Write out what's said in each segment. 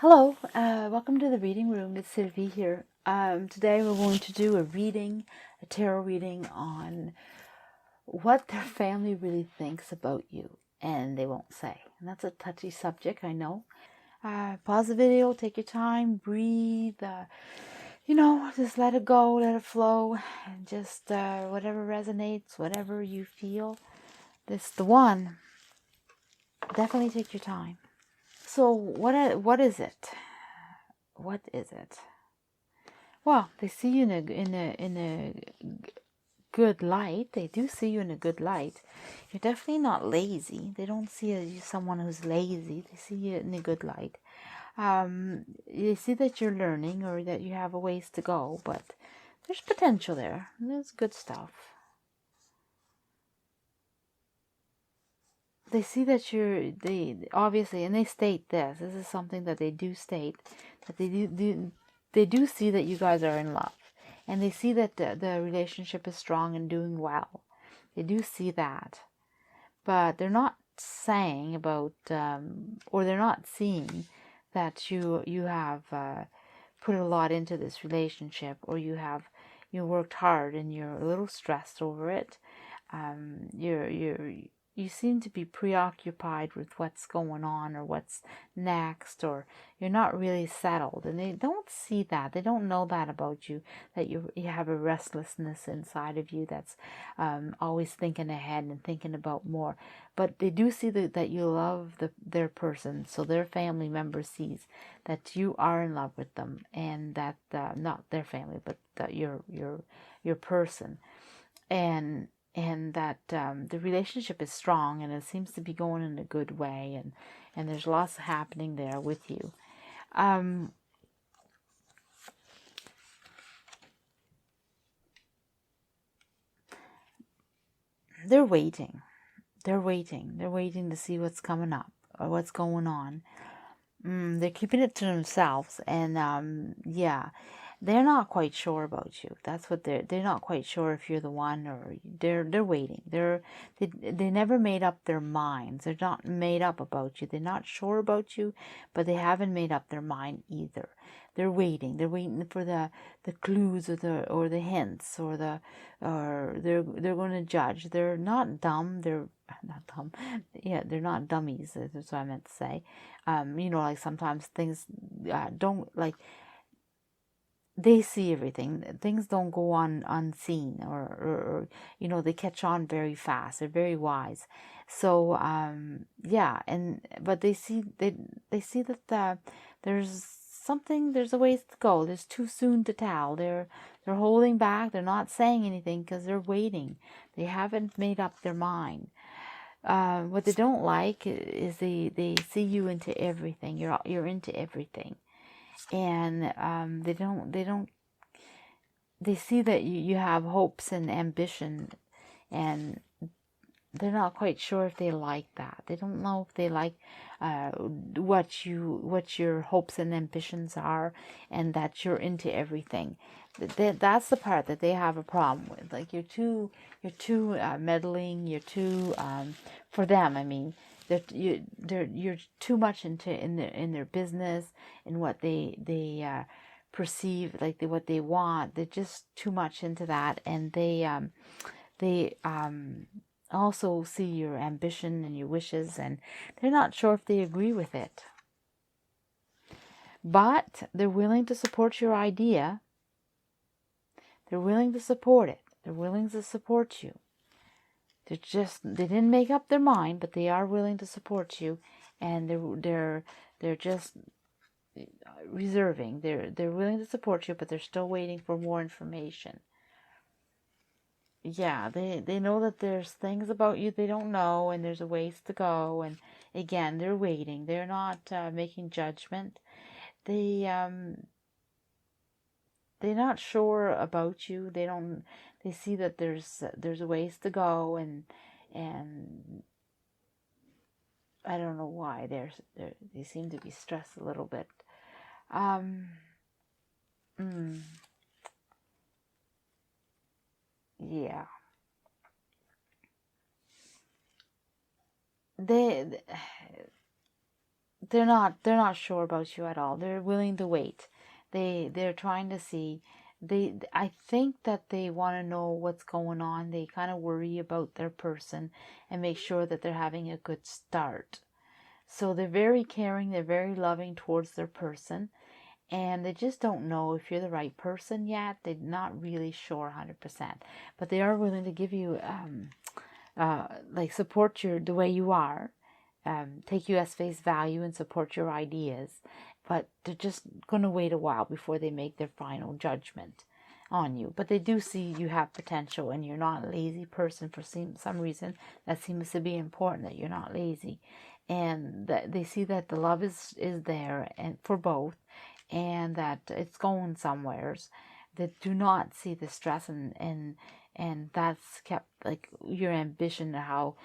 Hello, welcome to the reading room. It's Sylvie here. Today we're going to do a tarot reading on what their family really thinks about you, and they won't say. And that's a touchy subject, I know. Pause the video, take your time, breathe, just let it go, let it flow, and just whatever resonates, whatever you feel. This is the one. Definitely take your time. So what is it? What is it? Well, they see you in a good light. They do see you in a good light. You're definitely not lazy. They don't see you as someone who's lazy. They see you in a good light. They see that you're learning or that you have a ways to go, but there's potential there. There's good stuff. They see that they obviously, and they state this. This is something that they do state, that they do see that you guys are in love. And they see that the relationship is strong and doing well. They do see that. But they're not saying about, or they're not seeing that you have put a lot into this relationship, or you worked hard and you're a little stressed over it. You seem to be preoccupied with what's going on or what's next, or you're not really settled, and they don't see that. They don't know that about you, that you have a restlessness inside of you that's always thinking ahead and thinking about more. But they do see that you love their person, so their family member sees that you are in love with them, and that not their family, but your person, and that the relationship is strong and it seems to be going in a good way, and there's lots happening there with you. They're waiting. They're waiting. They're waiting to see what's coming up or what's going on. They're keeping it to themselves, and yeah, they're not quite sure about you. That's what they're not quite sure if you're the one, or they're waiting. They never made up their minds. They're not made up about you. They're not sure about you, but they haven't made up their mind either. They're waiting. They're waiting for the clues or the hints or they're going to judge. They're not dumb. They're not dumb. Yeah, they're not dummies. That's what I meant to say. Like sometimes things don't, like, they see everything. Things don't go on unseen, or they catch on very fast. They're very wise. So yeah, but they see that there's a ways to go. There's too soon to tell. They're holding back. They're not saying anything because they're waiting. They haven't made up their mind. What they don't like is they see you into everything. You're into everything, and they see that you have hopes and ambition, and they're not quite sure if they like that. They don't know if they like what your hopes and ambitions are, and that you're into everything. That's the part that they have a problem with. Like you're too meddling. You're too for them. I mean, you're too much in their business, and what they perceive, like what they want. They're just too much into that, and they also see your ambition and your wishes, and they're not sure if they agree with it. But they're willing to support your idea. They're willing to support it. They're willing to support you. They didn't make up their mind, but they are willing to support you, and they're just reserving. They're willing to support you, but they're still waiting for more information. Yeah, they know that there's things about you they don't know, and there's a ways to go, and again, they're waiting. They're not making judgment. They're not sure about you. They see that there's a ways to go, and I don't know why they seem to be stressed a little bit. Yeah. They they're not sure about you at all. They're willing to wait. They're trying to see. I think that they want to know what's going on. They kind of worry about their person and make sure that they're having a good start. So they're very caring, they're very loving towards their person, and they just don't know if you're the right person yet. They're not really sure 100%, but they are willing to give you like support the way you are, take you as face value and support your ideas, but they're just going to wait a while before they make their final judgment on you. But they do see you have potential and you're not a lazy person for some reason. That seems to be important, that you're not lazy, and that they see that the love is there and for both, and that it's going somewheres. They do not see the stress and that's kept like your ambition, how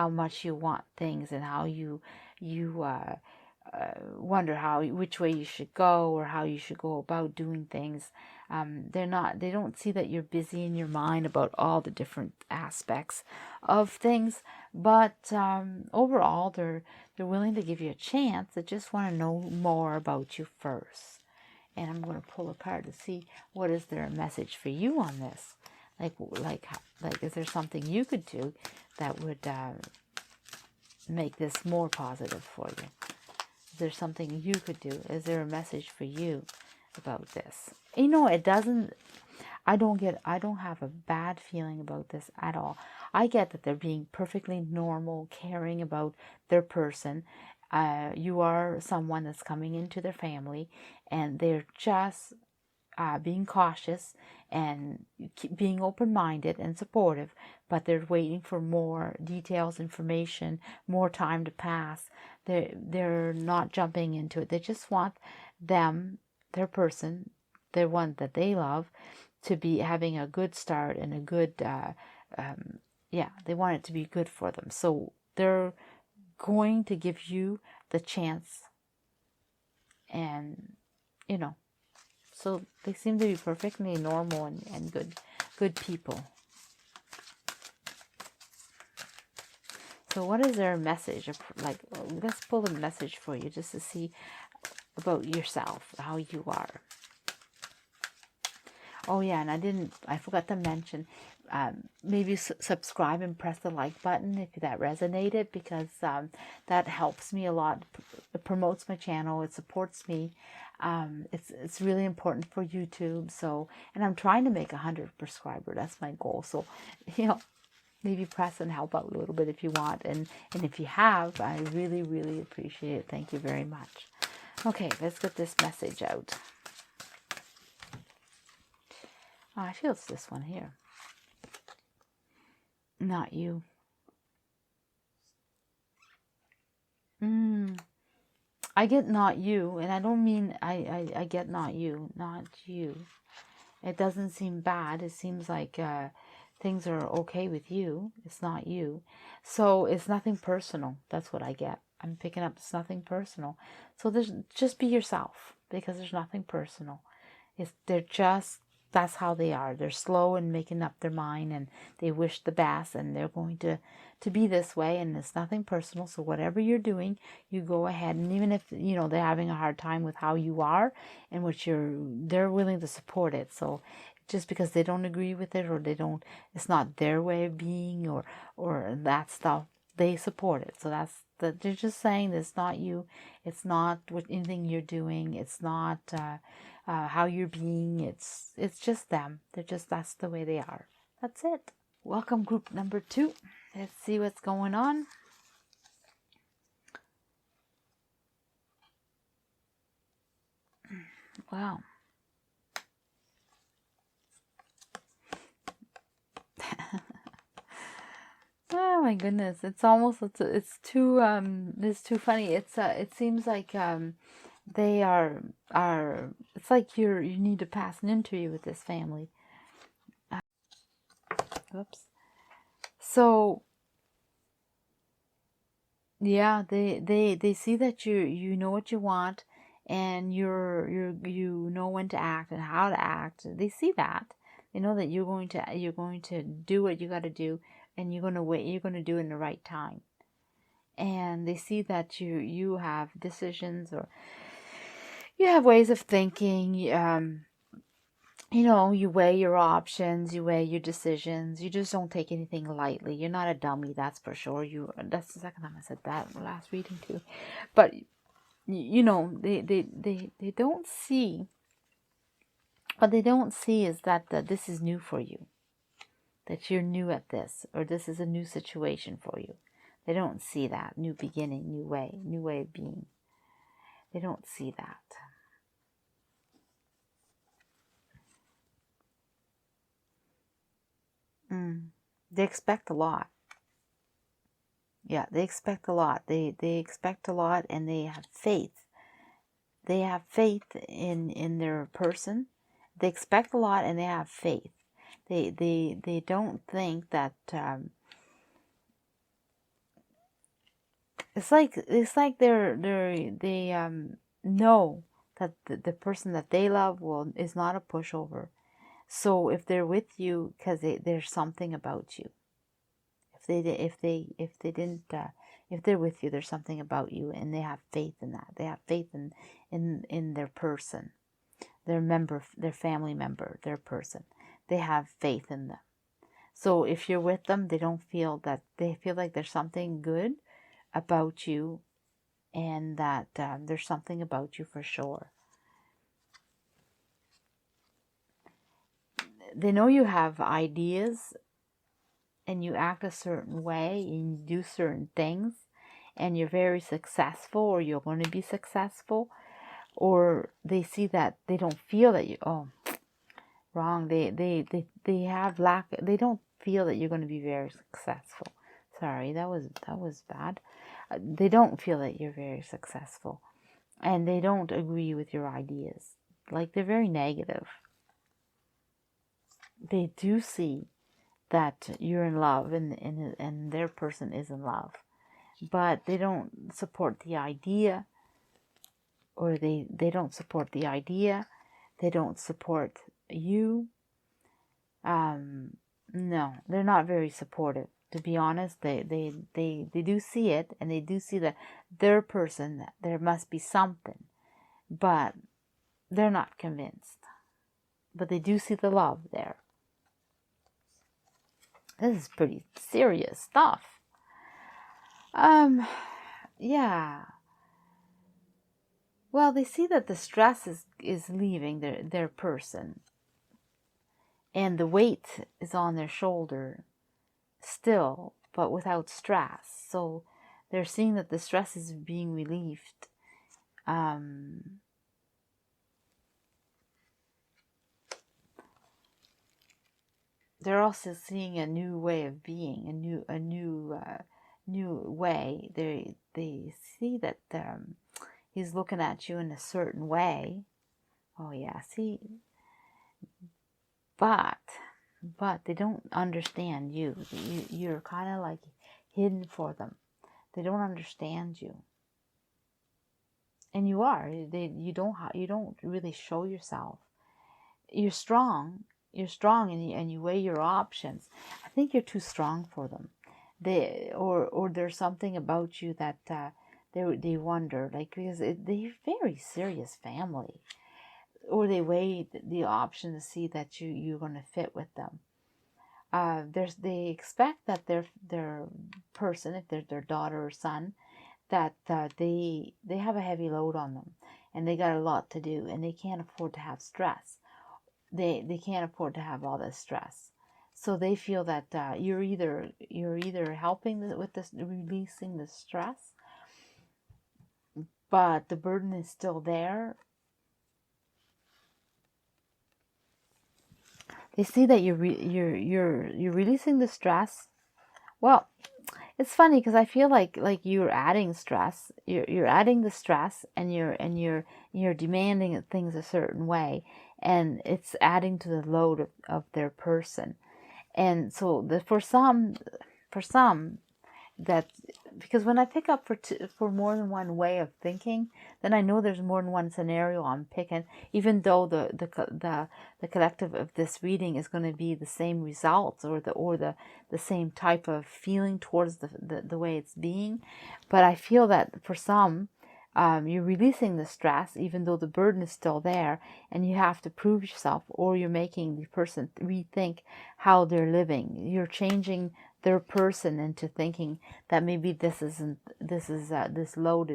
much you want things, and how you wonder which way you should go or how you should go about doing things. They don't see that you're busy in your mind about all the different aspects of things, but overall they're willing to give you a chance. They just want to know more about you first. And I'm going to pull a card to see what is their message for you on this. Like, is there something you could do that would make this more positive for you? Is there something you could do? Is there a message for you about this? You know, it doesn't. I don't have a bad feeling about this at all. I get that they're being perfectly normal, caring about their person. You are someone that's coming into their family, and they're just being cautious and being open-minded and supportive, but they're waiting for more details, information, more time to pass. They're not jumping into it. They just want their person, the one that they love, to be having a good start and a good, they want it to be good for them. So they're going to give you the chance, and so they seem to be perfectly normal and good people. So what is their message? Like, let's pull a message for you just to see about yourself, how you are. Oh yeah, and I forgot to mention, maybe subscribe and press the like button if that resonated, because that helps me a lot. It promotes my channel. It supports me. It's really important for YouTube. So, and I'm trying to make 100 subscribers. That's my goal. So, maybe press and help out a little bit if you want. And if you have, I really, really appreciate it. Thank you very much. Okay, let's get this message out. Oh, I feel it's this one here. Not you. I get not you, and I don't mean I get not you, not you. It doesn't seem bad. It seems like things are okay with you. It's not you. So it's nothing personal. That's what I get. I'm picking up it's nothing personal. So just be yourself, because there's nothing personal. That's how they are. They're slow in making up their mind, and they wish the best, and they're going to be this way, and it's nothing personal. So whatever you're doing, you go ahead, and even if they're having a hard time with how you are and they're willing to support it. So just because they don't agree with it, or it's not their way of being, or that stuff, they support it. So they're just saying it's not you, it's not anything you're doing, it's not how you're being, it's just them. That's the way they are. That's it. Welcome group number 2. Let's see what's going on. Wow. Oh my goodness, it's too funny. It seems like they are it's like you need to pass an interview with this family. Whoops. So yeah, they see that you know what you want, and you know when to act and how to act. They see that. They know that you're going to do what you got to do, and you're going to wait. You're going to do it in the right time. and they see that you have decisions, or you have ways of thinking. You weigh your options, you weigh your decisions. You just don't take anything lightly. You're not a dummy, that's for sure. That's the second time I said that last reading too. But they don't see. What they don't see is that this is new for you. That you're new at this, or this is a new situation for you. They don't see that. New beginning, new way of being. They don't see that. They expect a lot. Yeah, they expect a lot. They expect a lot, and they have faith. They have faith in their person. They expect a lot, and they have faith. They don't think that it's like they know that the person that they love is not a pushover. So if they're with you, because there's something about you. If they're with you, there's something about you, and they have faith in that. They have faith in their person, their family member, their person. They have faith in them. So if you're with them, they feel like there's something good about you, and that there's something about you for sure. They know you have ideas, and you act a certain way, and you do certain things, and you're very successful, or you're going to be successful, or they see that they don't feel that wrong. They have lack. They don't feel that you're going to be very successful. Sorry, that was bad. They don't feel that you're very successful, and they don't agree with your ideas. Like, they're very negative. They do see that you're in love, and their person is in love, but they don't support the idea, or they don't support the idea. They don't support you. No, they're not very supportive. To be honest, they do see it, and they do see that their person, there must be something, but they're not convinced. But they do see the love there. This is pretty serious stuff. Yeah. Well, they see that the stress is leaving their person, and the weight is on their shoulder still, but without stress. So they're seeing that the stress is being relieved. They're also seeing a new way of being, a new way. They see that he's looking at you in a certain way. Oh yeah, see, but they don't understand you. You're kind of like hidden for them. They don't understand you, and you are. You don't really show yourself. You're strong. You're strong, and you weigh your options. I think you're too strong for them. Or there's something about you that they wonder, like, because they're a very serious family, or they weigh the option to see that you're going to fit with them. They expect that their person, if they're their daughter or son, that they have a heavy load on them, and they got a lot to do, and they can't afford to have stress. They can't afford to have all this stress. So they feel that you're either helping with this, releasing the stress, but the burden is still there. They see that you're releasing the stress. Well, it's funny because I feel like you're adding stress. You're adding the stress, and you're demanding things a certain way, and it's adding to the load of their person. And so for some that because when I pick up for more than one way of thinking, then I know there's more than one scenario I'm picking, even though the collective of this reading is going to be the same results, or the same type of feeling towards the way it's being. But I feel that for some, you're releasing the stress, even though the burden is still there, and you have to prove yourself, or you're making the person rethink how they're living. You're changing their person into thinking that maybe this load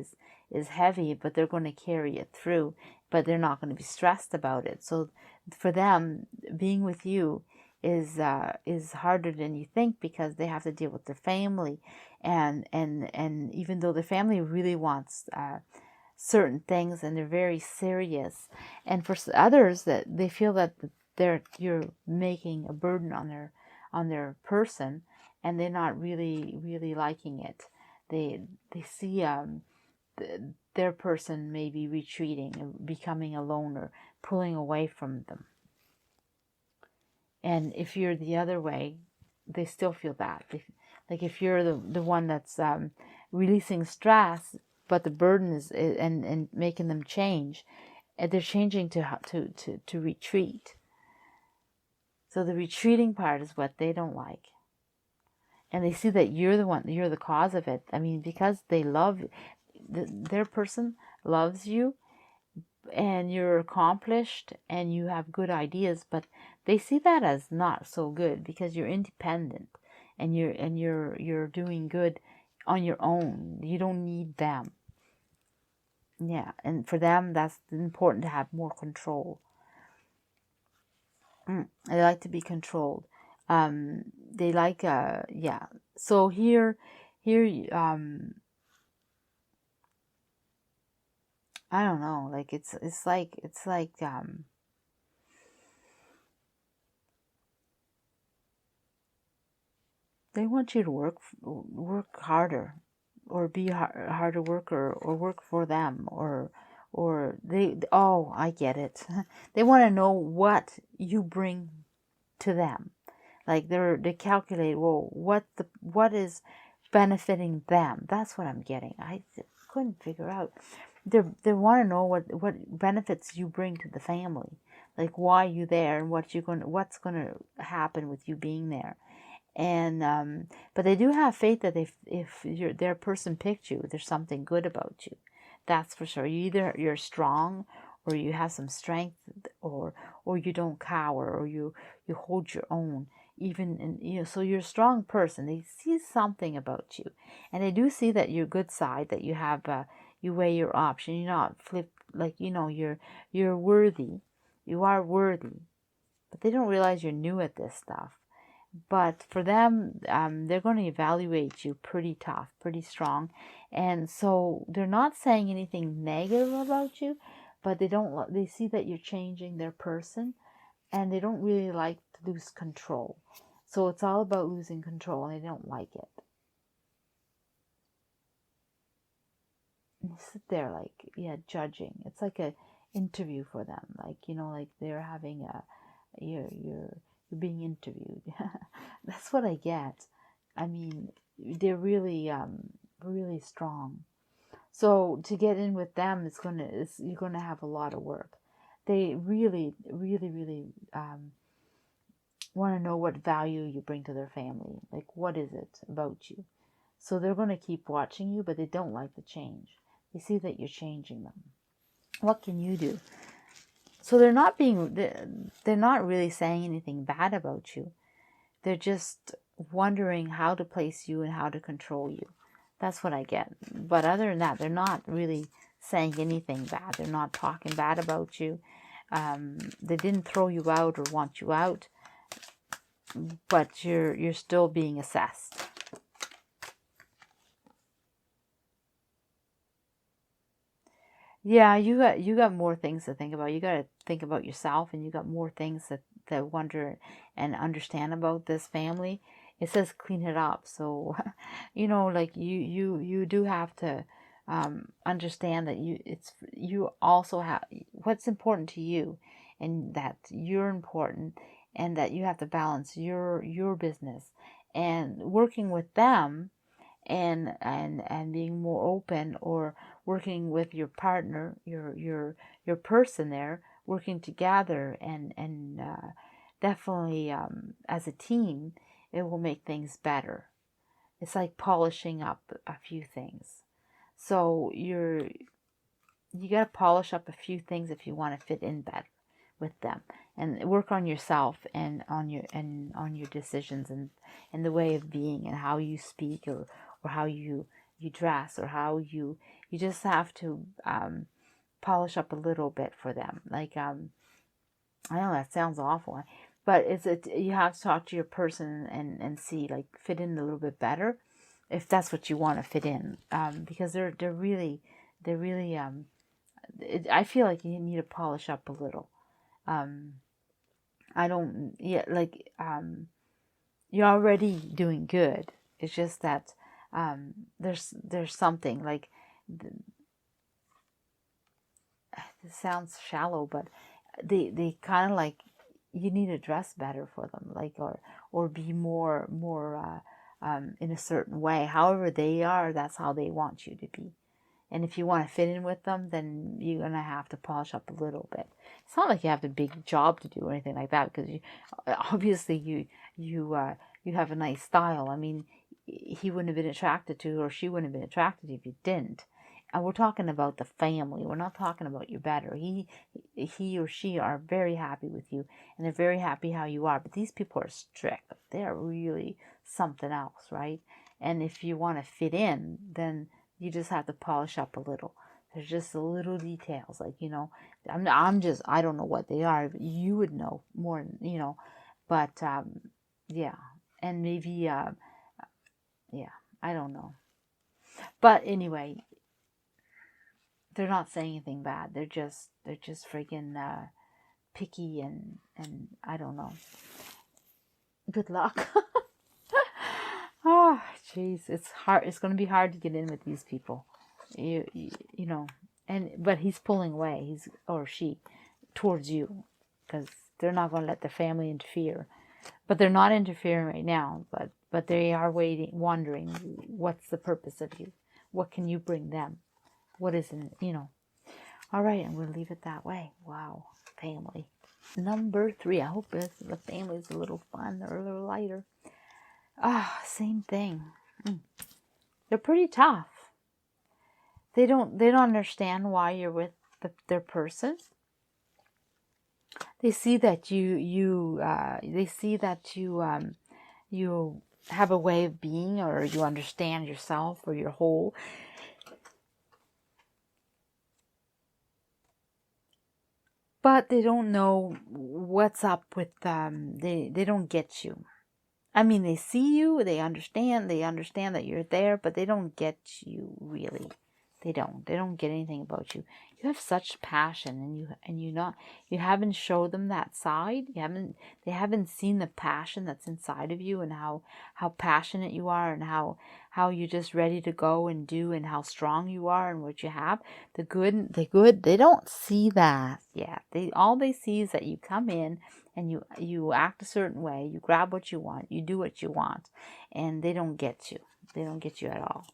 is heavy, but they're going to carry it through, but they're not going to be stressed about it. So for them, being with you is harder than you think, because they have to deal with their family, and even though the family really wants certain things, and they're very serious, and for others that they feel that you're making a burden on their person, and they're not really liking it. They see their person maybe retreating and becoming a loner, pulling away from them. And if you're the other way, they still feel that. Like if you're the one that's releasing stress, but the burden is and making them change, and they're changing to retreat. So the retreating part is what they don't like. And they see that you're the cause of it. I mean, because they love, their person loves you, and you're accomplished, and you have good ideas, but they see that as not so good, because you're independent, and you're doing good on your own. You don't need them. Yeah, and for them, that's important to have more control. They like to be controlled. They like yeah. So here I don't know, like it's like they want you to work harder, or be a harder worker, or work for them, or oh, I get it. They want to know what you bring to them. Like they calculate, well, what is benefiting them. That's what I'm getting. I couldn't figure out. They want to know what benefits you bring to the family, like why you there, and what's gonna happen with you being there. And but they do have faith that if their person picked you, there's something good about you. That's for sure. You're strong, or you have some strength, or you don't cower, or you hold your own. So you're a strong person. They see something about you, and they do see that your good side, that you have you weigh your option. You're not flipped, like you're worthy. You are worthy, but they don't realize you're new at this stuff. But for them, they're going to evaluate you pretty tough, pretty strong, and so they're not saying anything negative about you, but they see that you're changing their person, and they don't really like to lose control. So it's all about losing control, and they don't like it. And you sit there like, judging. It's like a interview for them, like they're having you're being interviewed. That's what I get. I mean, they're really really strong. So to get in with them, you're gonna have a lot of work. They really want to know what value you bring to their family. Like, what is it about you? So they're going to keep watching you, but they don't like the change. They see that you're changing them. What can you do? So they're not really saying anything bad about you. They're just wondering how to place you and how to control you. That's what I get. But other than that, they're not really saying anything bad. They're not talking bad about you. They didn't throw you out or want you out, but you're still being assessed. Yeah, you got more things to think about. You got to think about yourself, and you got more things that wonder and understand about this family. It says clean it up, so like you do have to understand that you also have what's important to you, and that you're important, and that you have to balance your business and working with them, and being more open, or working with your partner, your person there, working together, and definitely as a team, it will make things better. It's like polishing up a few things. So you got to polish up a few things if you want to fit in better with them, and work on yourself and on your decisions, and the way of being, and how you speak, or how you dress, or how you just have to polish up a little bit for them. Like I know that sounds awful, but you have to talk to your person and see, like, fit in a little bit better, if that's what you want to fit in, because they're really I feel like you need to polish up a little. I don't, yeah, like, you're already doing good. It's just that there's something like, this sounds shallow, but they kind of like, you need to dress better for them, like, or be more in a certain way. However they are, that's how they want you to be. And if you want to fit in with them, then you're going to have to polish up a little bit. It's not like you have a big job to do or anything like that, because obviously you have a nice style. I mean, he wouldn't have been attracted to, or she wouldn't have been attracted if you didn't. And we're talking about the family. We're not talking about you better. He or she are very happy with you, and they're very happy how you are. But these people are strict. They are really something else, right? And if you want to fit in, then you just have to polish up a little. There's just the little details, like, I don't know what they are. But you would know more, But yeah, and maybe yeah, I don't know. But anyway, they're not saying anything bad. They're just freaking picky, and I don't know. Good luck. Oh, jeez, it's hard. It's going to be hard to get in with these people. You know, but he's pulling away. Or she, towards you, because they're not going to let the family interfere. But they're not interfering right now. But they are wondering, what's the purpose of you? What can you bring them? What isn't, All right, and we'll leave it that way. Wow, family. Number 3. I hope the family's a little fun or a little lighter. Same thing. They're pretty tough. They don't understand why you're with their person. They see that you have a way of being, or you understand yourself, or you're whole. But they don't know what's up with them. They don't get you. I mean, they see you, they understand that you're there, but they don't get you, really. They don't get anything about you. You have such passion, and you haven't showed them that side. They haven't seen the passion that's inside of you, and how passionate you are, and how you're just ready to go and do, and how strong you are, and what you have. The good, they don't see that yet. All they see is that you come in, and you act a certain way, you grab what you want, you do what you want, and they don't get you. They don't get you at all.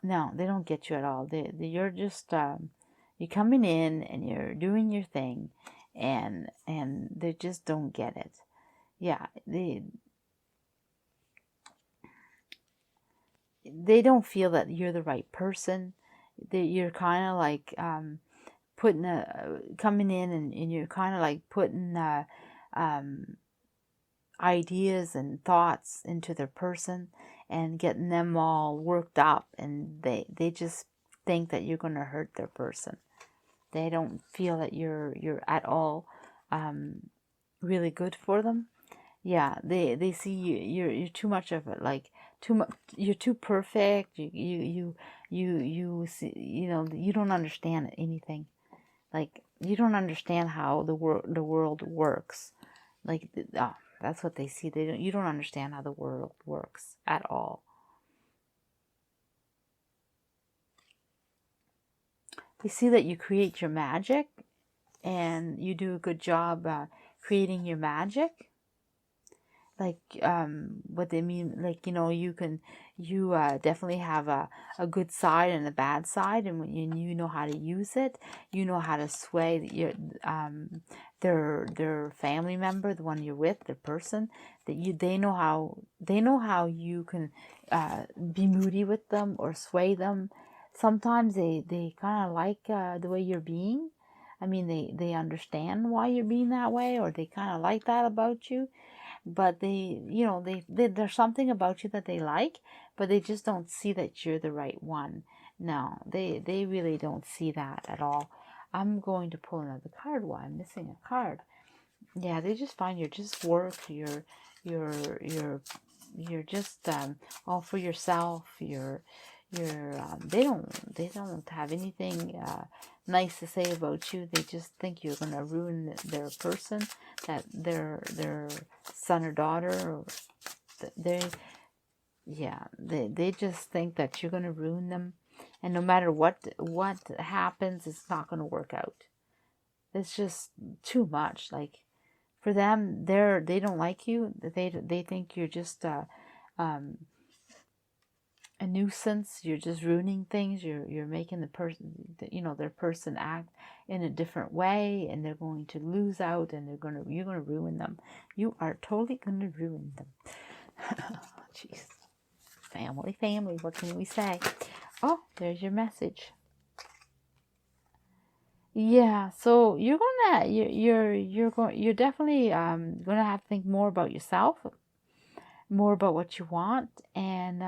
No, they don't get you at all. You're just you're coming in and you're doing your thing, and they just don't get it. Yeah, they don't feel that you're the right person. You're kind of like coming in, and you're kind of like putting ideas and thoughts into their person, and getting them all worked up, and they just think that you're going to hurt their person. They don't feel that you're at all really good for them. Yeah, they see you're too much of it, like too much. You're too perfect. You see, you don't understand anything. Like, you don't understand how the world works. Like, that's what they see. You don't understand how the world works at all. They see that you create your magic, and you do a good job creating your magic. like what they mean, like, you definitely have a good side and a bad side, and when you know how to use it, you know how to sway their family member, the one you're with, the person that they know how you can be moody with them or sway them. Sometimes they kind of like the way you're being. I mean, they understand why you're being that way, or they kind of like that about you. But there's something about you that they like, but they just don't see that you're the right one. No, they really don't see that at all. I'm going to pull another card. Why? I'm missing a card. Yeah, they just find you're just work. You're just all for yourself. They don't have anything nice to say about you. They just think you're gonna ruin their person, that their son or daughter, or they just think that you're gonna ruin them, and no matter what happens, it's not gonna work out. It's just too much. Like, for them, they don't like you. They think you're just a nuisance. You're just ruining things. You're making the person, their person act in a different way, and they're going to lose out, and you're gonna ruin them. You are totally gonna ruin them. Jeez, family. What can we say? Oh, there's your message. Yeah, so you're definitely gonna have to think more about yourself, more about what you want, and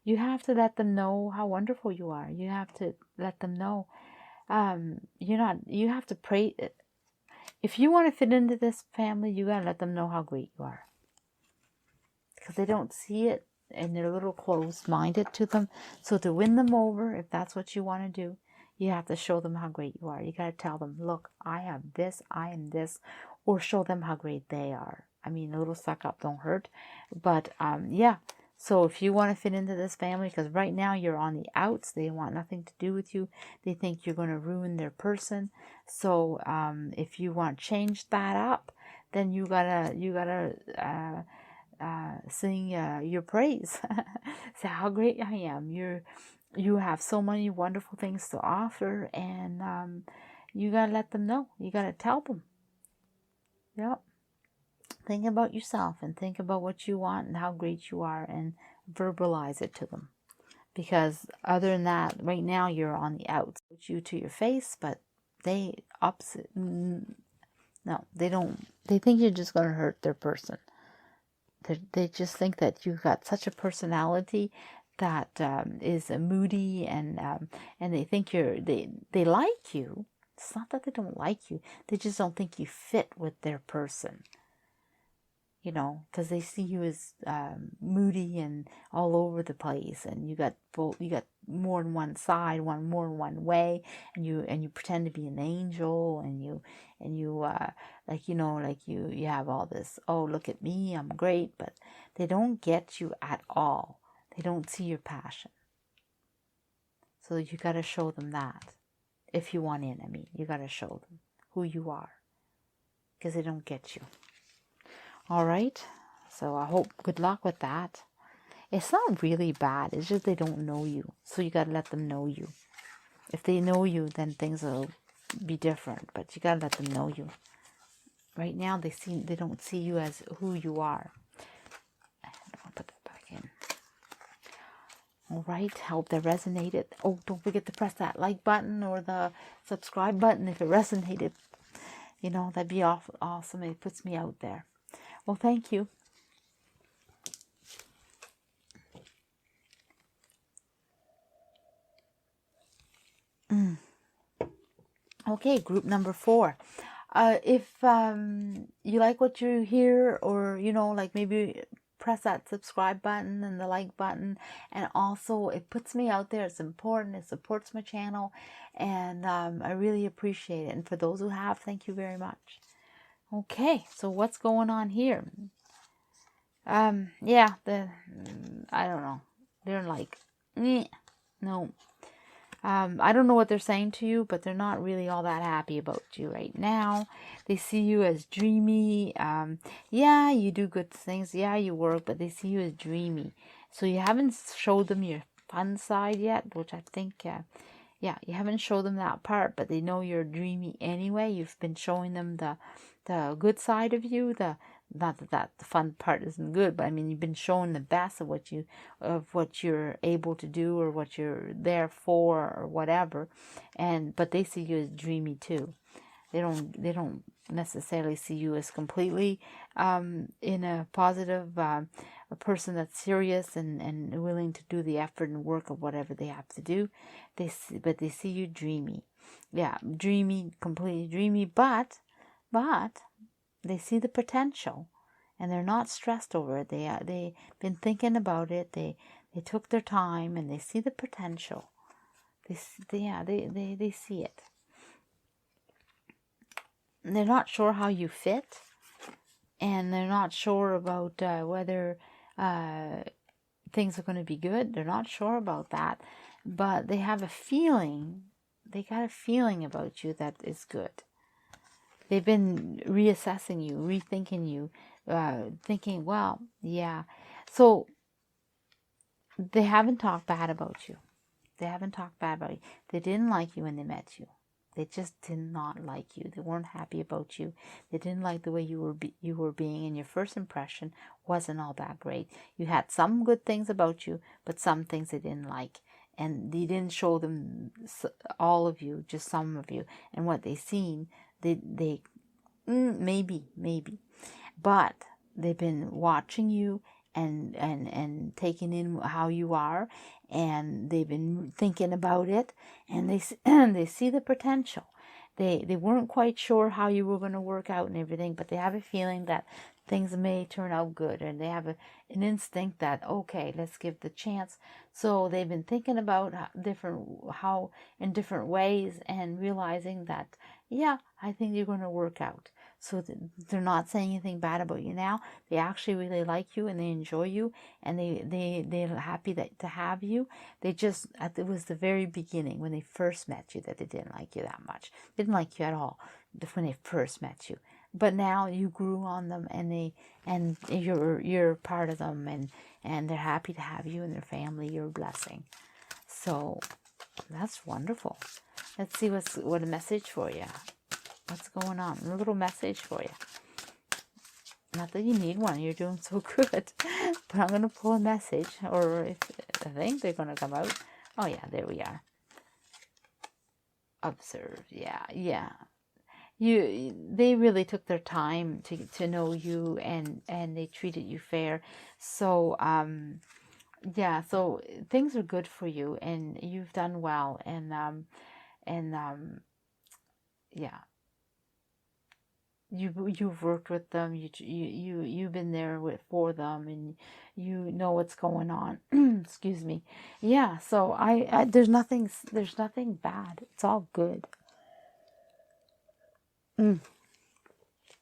you have to let them know how wonderful you are. You have to let them know you have to pray. If you want to fit into this family, you gotta let them know how great you are, because they don't see it, and they're a little closed-minded to them. So to win them over, if that's what you want to do, you have to show them how great you are. You got to tell them, look, I have this, I am this, or show them how great they are. I mean, a little suck up don't hurt. But yeah, so if you want to fit into this family, because right now you're on the outs, they want nothing to do with you. They think you're going to ruin their person. So if you want to change that up, then you gotta sing your praise. Say how great I am. You have so many wonderful things to offer, and you gotta let them know. You gotta tell them. Yep. Think about yourself and think about what you want and how great you are, and verbalize it to them. Because other than that, right now you're on the outs. You to your face, but they opposite. No, they don't. They think you're just gonna hurt their person. They just think that you've got such a personality that is moody, and they think they like you. It's not that they don't like you. They just don't think you fit with their person. Because they see you as moody and all over the place, and you got more than one side, more than one way, and you pretend to be an angel, and you you have all this, oh, look at me, I'm great, but they don't get you at all. They don't see your passion. So you got to show them that. If you want in, you got to show them who you are, because they don't get you. All right, so I hope, good luck with that. It's not really bad, it's just they don't know you, so you got to let them know you. If they know you, then things will be different, but you got to let them know you. Right now, they don't see you as who you are. I'll put that back in. All right, hope that resonated. Oh, don't forget to press that like button or the subscribe button if it resonated. That'd be awesome. It puts me out there. Well, thank you. Okay, group number 4. If you like what you hear, or maybe press that subscribe button and the like button, and also it puts me out there. It's important. It supports my channel, and I really appreciate it. And for those who have, thank you very much. Okay, so what's going on here? Yeah, I don't know. They're like, no. I don't know what they're saying to you, but they're not really all that happy about you right now. They see you as dreamy. Yeah, you do good things. Yeah, you work, but they see you as dreamy. So you haven't showed them your fun side yet, which I think, yeah, you haven't showed them that part, but they know you're dreamy anyway. You've been showing them the good side of you, not that the fun part isn't good, but I mean, you've been showing the best of what you're able to do, or what you're there for, or whatever. But they see you as dreamy too. They don't necessarily see you as completely in a positive, a person that's serious and willing to do the effort and work of whatever they have to do. But they see you dreamy. Yeah, dreamy, completely dreamy, but they see the potential, and they're not stressed over it. They've been thinking about it. They took their time, and they see the potential. They see it. They're not sure how you fit, and they're not sure about whether things are going to be good. They're not sure about that, but they have a feeling. They got a feeling about you that is good. They've been reassessing you, rethinking you, thinking, well, yeah. So they haven't talked bad about you. They haven't talked bad about you. They didn't like you when they met you. They just did not like you. They weren't happy about you. They didn't like the way you were being, and your first impression wasn't all that great. You had some good things about you, but some things they didn't like. And they didn't show them all of you, just some of you. And what they seen, they maybe. But they've been watching you and taking in how you are, and they've been thinking about it, and they see the potential. They weren't quite sure how you were going to work out and everything, but they have a feeling that things may turn out good, and they have an instinct that, okay, let's give the chance. So they've been thinking about how in different ways, and realizing that, yeah, I think you're going to work out. So they're not saying anything bad about you now. They actually really like you, and they enjoy you, and they're happy to have you. It was the very beginning, when they first met you, that they didn't like you that much. They didn't like you at all when they first met you. But now you grew on them, and you're part of them, and they're happy to have you in their family. You're a blessing. So that's wonderful. Let's see what a message for you. What's going on? A little message for you. Not that you need one. You're doing so good. But I'm going to pull a message. Or I think they're going to come out. Oh, yeah. There we are. Observe. Yeah. They really took their time to know you, and they treated you fair. So, yeah. So things are good for you, and you've done well. Yeah. You've worked with them. You've been there for them, and you know what's going on. Excuse me. Yeah. So there's nothing bad. It's all good.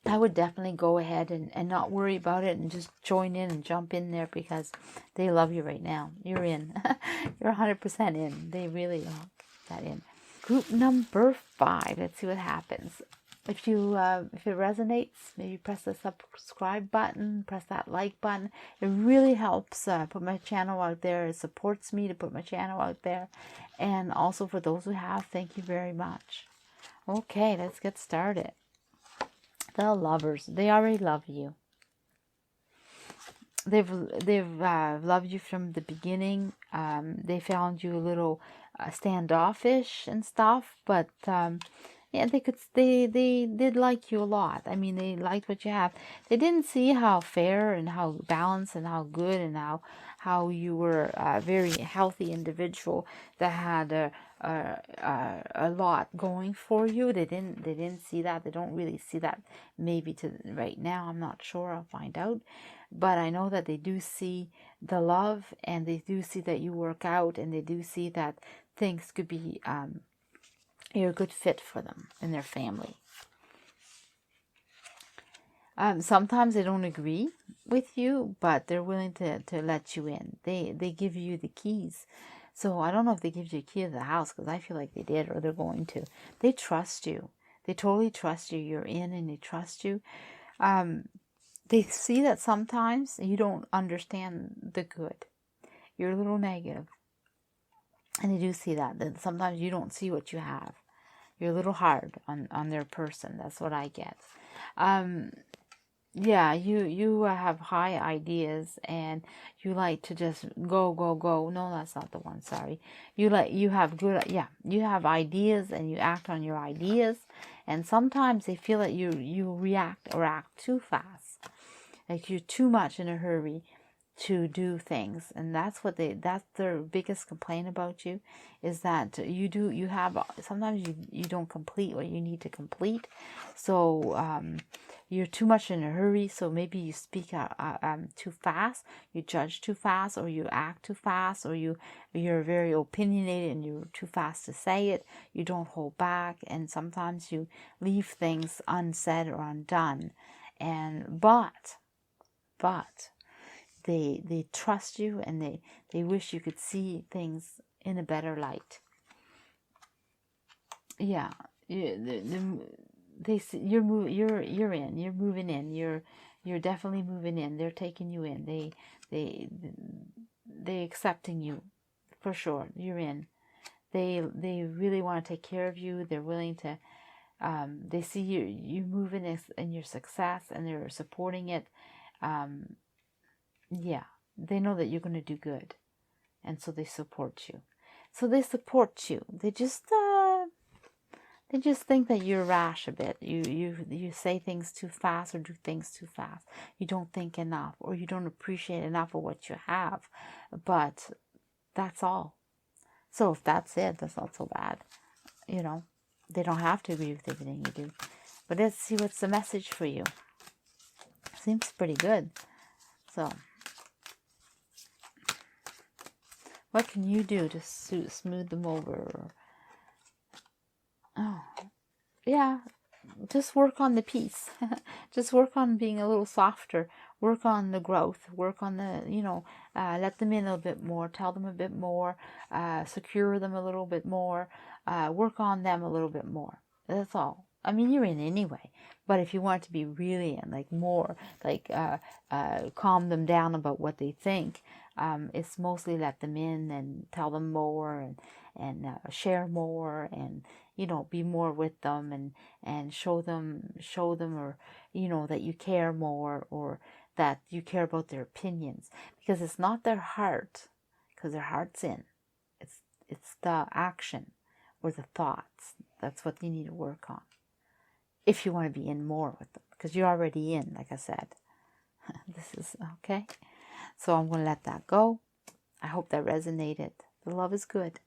I would definitely go ahead and not worry about it, and just join in and jump in there, because they love you right now. You're in. You're 100% in. They really lock that in. Group number 5. Let's see what happens. If it resonates, maybe press the subscribe button, press that like button. It really helps put my channel out there. It supports me to put my channel out there. And also, for those who have, thank you very much. Okay, let's get started. The lovers, they already love you. They've loved you from the beginning. They found you a little standoffish and stuff, but yeah, they did like you a lot. I mean, they liked what you have. They didn't see how fair and how balanced and how good and how you were a very healthy individual that had a lot going for you. They didn't see that. They don't really see that, maybe to right now. I'm not sure. I'll find out. But I know that they do see the love, and they do see that you work out, and they do see that things could be you're a good fit for them and their family. Sometimes they don't agree with you, but they're willing to let you in. They give you the keys. So I don't know if they give you a key to the house, because I feel like they did, or they're going to. They trust you. They totally trust you. You're in and they trust you. They see that sometimes you don't understand the good. You're a little negative. And they do see that sometimes you don't see what you have. You're a little hard on their person. That's what I get. Yeah, you have high ideas, and you like to just go, go, go. No, that's not the one. Sorry. You have good, yeah, you have ideas and you act on your ideas. And sometimes they feel that you react or act too fast. Like you're too much in a hurry to do things, and that's their biggest complaint about you, is that sometimes you don't complete what you need to complete. So you're too much in a hurry, so maybe you speak too fast, you judge too fast, or you act too fast, or you're very opinionated and you're too fast to say it. You don't hold back, and sometimes you leave things unsaid or undone. But they trust you, and they wish you could see things in a better light. Yeah, they see you're in. You're moving in. You're definitely moving in. They're taking you in. They accepting you, for sure. You're in. They really want to take care of you. They're willing to. They see you moving in your success, and they're supporting it. Yeah, they know that you're going to do good, and so they support you. They just think that you're rash a bit. You say things too fast or do things too fast. You don't think enough, or you don't appreciate enough of what you have. But that's all. So if that's it, that's not so bad. They don't have to agree with everything you do. But let's see what's the message for you. Seems pretty good. So what can you do to smooth them over? Oh, yeah, just work on the peace. Just work on being a little softer. Work on the growth. Work on the, let them in a little bit more. Tell them a bit more. Secure them a little bit more. Work on them a little bit more. That's all. I mean, you're in anyway. But if you want to be really in, like more, like calm them down about what they think, it's mostly let them in and tell them more, and share more, and be more with them, and show them, or that you care more, or that you care about their opinions, because it's not their heart, because their heart's in. It's the action or the thoughts. That's what you need to work on if you want to be in more with them, because you're already in, like I said. This is okay. So I'm going to let that go. I hope that resonated. The love is good.